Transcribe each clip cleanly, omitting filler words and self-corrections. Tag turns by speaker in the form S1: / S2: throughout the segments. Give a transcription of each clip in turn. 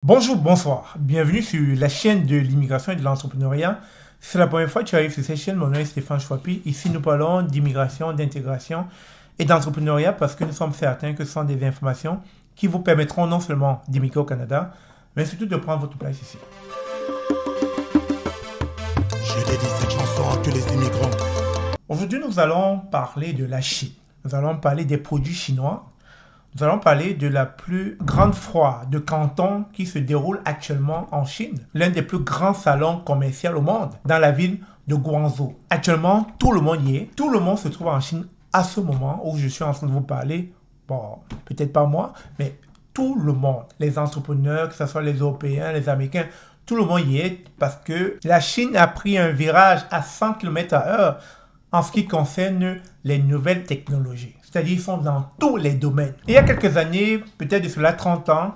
S1: Bonjour, bonsoir. Bienvenue sur la chaîne de l'immigration et de l'entrepreneuriat. Si c'est la première fois que tu arrives sur cette chaîne, mon nom est Stéphane Chouapi. Ici, nous parlons d'immigration, d'intégration et d'entrepreneuriat parce que nous sommes certains que ce sont des informations qui vous permettront non seulement d'immigrer au Canada, mais surtout de prendre votre place ici.
S2: Je dédie cette chanson à tous les immigrants.
S1: Aujourd'hui, nous allons parler de la Chine. Nous allons parler des produits chinois. Nous allons parler de la plus grande foire de Canton qui se déroule actuellement en Chine, l'un des plus grands salons commerciaux au monde, dans la ville de Guangzhou. Actuellement, tout le monde y est. Tout le monde se trouve en Chine à ce moment où je suis en train de vous parler. Bon, peut-être pas moi, mais tout le monde, les entrepreneurs, que ce soit les Européens, les Américains, tout le monde y est parce que la Chine a pris un virage à 100 km/h en ce qui concerne les nouvelles technologies. C'est-à-dire ils sont dans tous les domaines. Il y a quelques années, peut-être de cela 30 ans,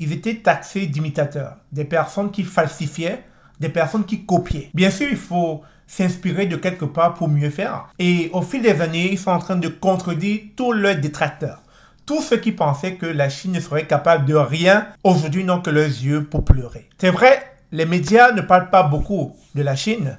S1: ils étaient taxés d'imitateurs, des personnes qui falsifiaient, des personnes qui copiaient. Bien sûr, il faut s'inspirer de quelque part pour mieux faire. Et au fil des années, ils sont en train de contredire tous leurs détracteurs. Tous ceux qui pensaient que la Chine ne serait capable de rien, aujourd'hui n'ont que leurs yeux pour pleurer. C'est vrai, les médias ne parlent pas beaucoup de la Chine,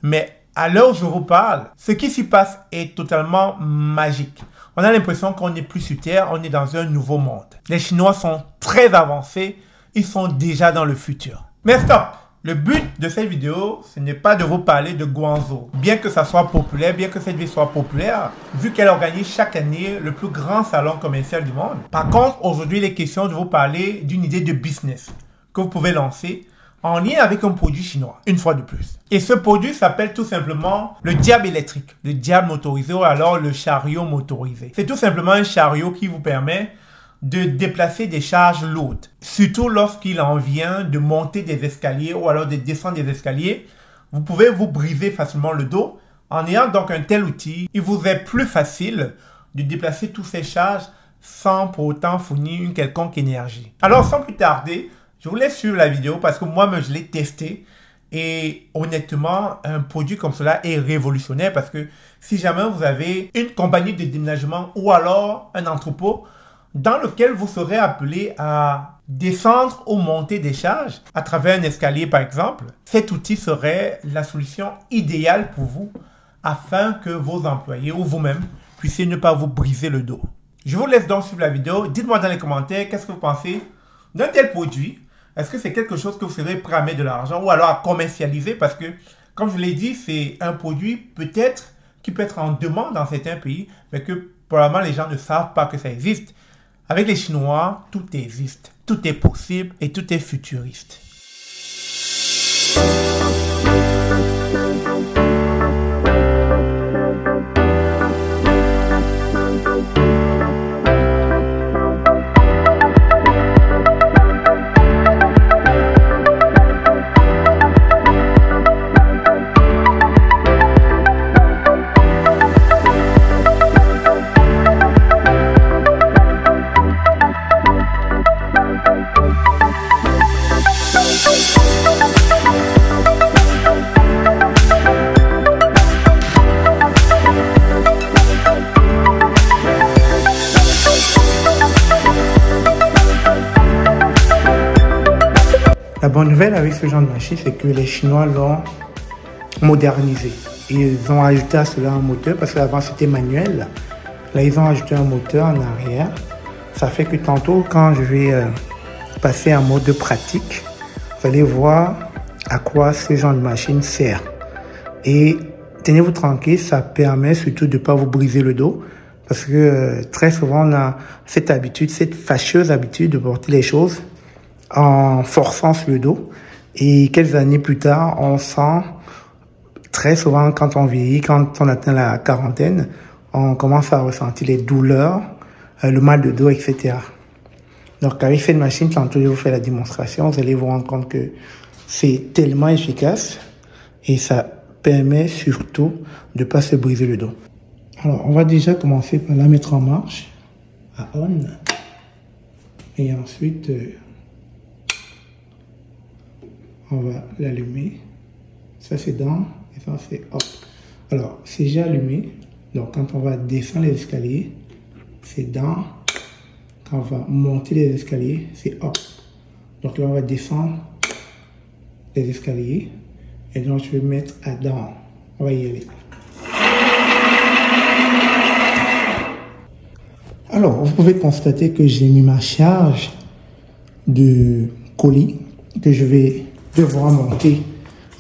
S1: mais à l'heure où je vous parle, ce qui s'y passe est totalement magique. On a l'impression qu'on n'est plus sur Terre, on est dans un nouveau monde. Les Chinois sont très avancés, ils sont déjà dans le futur. Mais stop! Le but de cette vidéo, ce n'est pas de vous parler de Guangzhou. Bien que ça soit populaire, bien que cette ville soit populaire, vu qu'elle organise chaque année le plus grand salon commercial du monde. Par contre, aujourd'hui, il est question de vous parler d'une idée de business que vous pouvez lancer en lien avec un produit chinois, une fois de plus. Et ce produit s'appelle tout simplement le diable électrique, le diable motorisé ou alors le chariot motorisé. C'est tout simplement un chariot qui vous permet de déplacer des charges lourdes, surtout lorsqu'il en vient de monter des escaliers ou alors de descendre des escaliers. Vous pouvez vous briser facilement le dos. En ayant donc un tel outil, il vous est plus facile de déplacer toutes ces charges sans pour autant fournir une quelconque énergie. Alors sans plus tarder, je vous laisse suivre la vidéo parce que moi-même je l'ai testé et honnêtement un produit comme cela est révolutionnaire parce que si jamais vous avez une compagnie de déménagement ou alors un entrepôt dans lequel vous serez appelé à descendre ou monter des charges à travers un escalier par exemple, cet outil serait la solution idéale pour vous afin que vos employés ou vous-même puissiez ne pas vous briser le dos. Je vous laisse donc suivre la vidéo. Dites-moi dans les commentaires qu'est-ce que vous pensez d'un tel produit. Est-ce que c'est quelque chose que vous serez prêt à mettre de l'argent ou alors à commercialiser? Parce que, comme je vous l'ai dit, c'est un produit peut-être qui peut être en demande dans certains pays, mais que probablement les gens ne savent pas que ça existe. Avec les Chinois, tout existe, tout est possible et tout est futuriste. La bonne nouvelle avec ce genre de machine, c'est que les Chinois l'ont modernisé. Ils ont ajouté à cela un moteur parce qu'avant c'était manuel. Là, ils ont ajouté un moteur en arrière. Ça fait que tantôt, quand je vais passer en mode pratique, vous allez voir à quoi ce genre de machine sert. Et tenez-vous tranquille, ça permet surtout de ne pas vous briser le dos. Parce que très souvent, on a cette habitude, cette fâcheuse habitude de porter les choses en forçant sur le dos. Et quelques années plus tard, on sent très souvent quand on vieillit, quand on atteint la quarantaine, on commence à ressentir les douleurs, le mal de dos, etc. Donc avec cette machine, tantôt je vous fais la démonstration, vous allez vous rendre compte que c'est tellement efficace et ça permet surtout de ne pas se briser le dos. Alors on va déjà commencer par la mettre en marche, à on, et ensuite on va l'allumer. Ça c'est down et ça c'est up. Alors c'est déjà allumé. Donc quand on va descendre les escaliers, c'est down. Quand on va monter les escaliers, c'est up. Donc là, on va descendre les escaliers. Et donc, je vais me mettre à down. On va y aller. Alors, vous pouvez constater que j'ai mis ma charge de colis que je vais devoir monter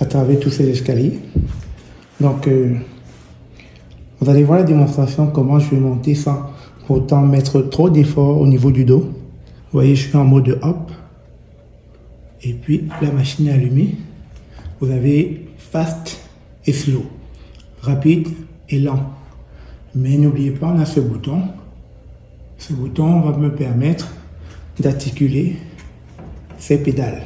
S1: à travers tous ces escaliers. Donc, vous allez voir la démonstration comment je vais monter sans pourtant mettre trop d'effort au niveau du dos. Vous voyez, je suis en mode up. Et puis, la machine est allumée. Vous avez fast et slow, rapide et lent. Mais n'oubliez pas, on a ce bouton. Ce bouton va me permettre d'articuler ces pédales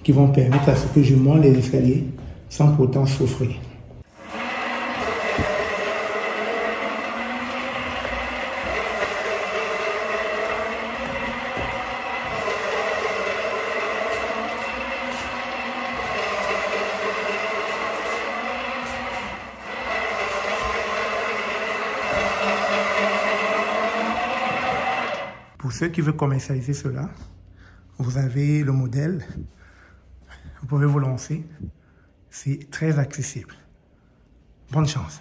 S1: qui vont permettre à ce que je monte les escaliers sans pourtant souffrir. Pour ceux qui veulent commercialiser cela, vous avez le modèle, vous pouvez vous lancer, c'est très accessible. Bonne chance.